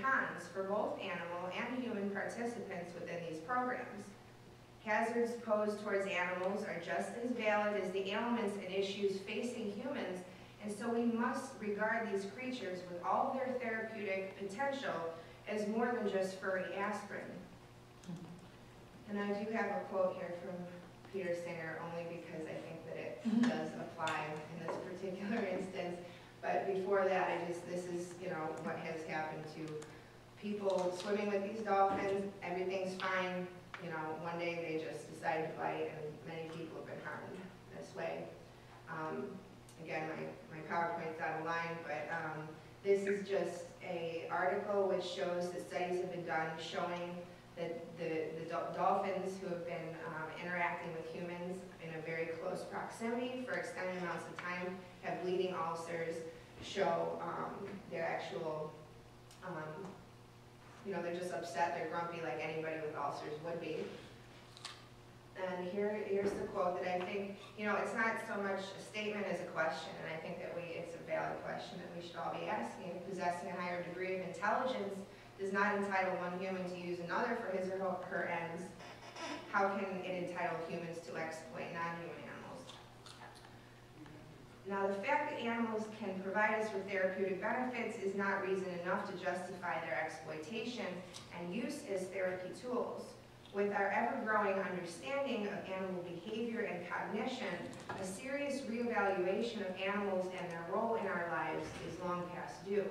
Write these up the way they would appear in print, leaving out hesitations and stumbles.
cons for both animal and human participants within these programs. Hazards posed towards animals are just as valid as the ailments and issues facing humans, and so we must regard these creatures with all their therapeutic potential as more than just furry aspirin. And I do have a quote here from Peter Singer, only because I think that it does apply in this particular instance. But before that, this is, what has happened to people swimming with these dolphins. Everything's fine. One day they just decide to bite, and many people have been harmed this way. Again, my PowerPoint's out of line, but this is just an article which shows that studies have been done showing that the dolphins who have been interacting with humans in a very close proximity for extended amounts of time have bleeding ulcers, show their actual, they're just upset, they're grumpy like anybody with ulcers would be. And here's the quote that I think, it's not so much a statement as a question, and I think that it's a valid question that we should all be asking. If possessing a higher degree of intelligence does not entitle one human to use another for his or her ends, how can it entitle humans to exploit non-human animals? Now, the fact that animals can provide us with therapeutic benefits is not reason enough to justify their exploitation and use as therapy tools. With our ever-growing understanding of animal behavior and cognition, a serious reevaluation of animals and their role in our lives is long past due.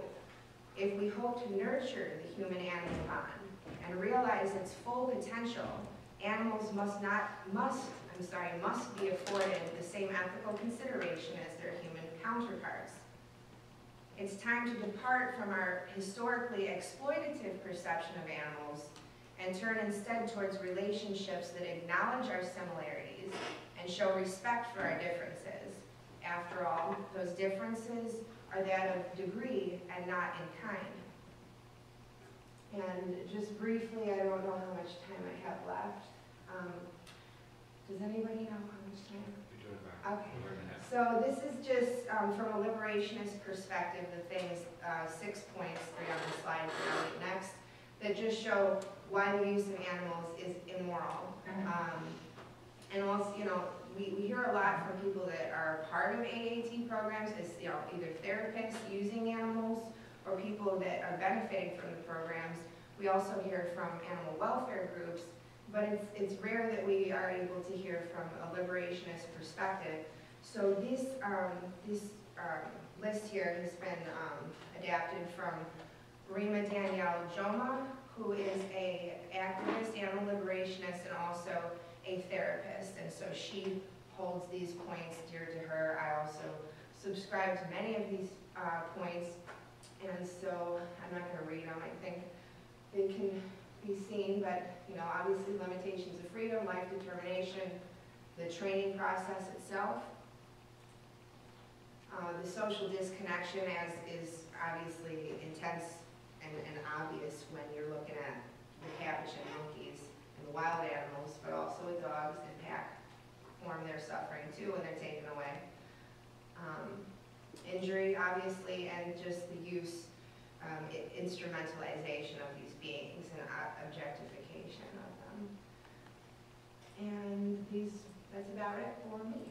If we hope to nurture the human-animal bond and realize its full potential, animals must be afforded the same ethical consideration as their human counterparts. It's time to depart from our historically exploitative perception of animals and turn instead towards relationships that acknowledge our similarities and show respect for our differences. After all, those differences are that of degree and not in kind. And just briefly, I don't know how much time I have left. Does anybody know how much time? You're doing fine. Okay. So this is just from a liberationist perspective, the things, 6 points, 3 on the slide, next, that just show why the use of animals is immoral. And also, we hear a lot from people that are part of AAT programs as, either therapists using animals or people that are benefiting from the programs. We also hear from animal welfare groups, but it's rare that we are able to hear from a liberationist perspective. So this list here has been adapted from Rima Danielle Joma, who is an activist, animal liberationist, and also a therapist, and so she holds these points dear to her. I also subscribe to many of these points, and so I'm not going to read them. I think they can be seen, but obviously limitations of freedom, life determination, the training process itself, the social disconnection as is obviously intense and obvious when you're looking at the capuchin monkeys and the wild animals, but also with dogs and pack form their suffering too when they're taken away. Injury, obviously, and just the use, instrumentalization of these beings and objectification of them. And that's about it for me.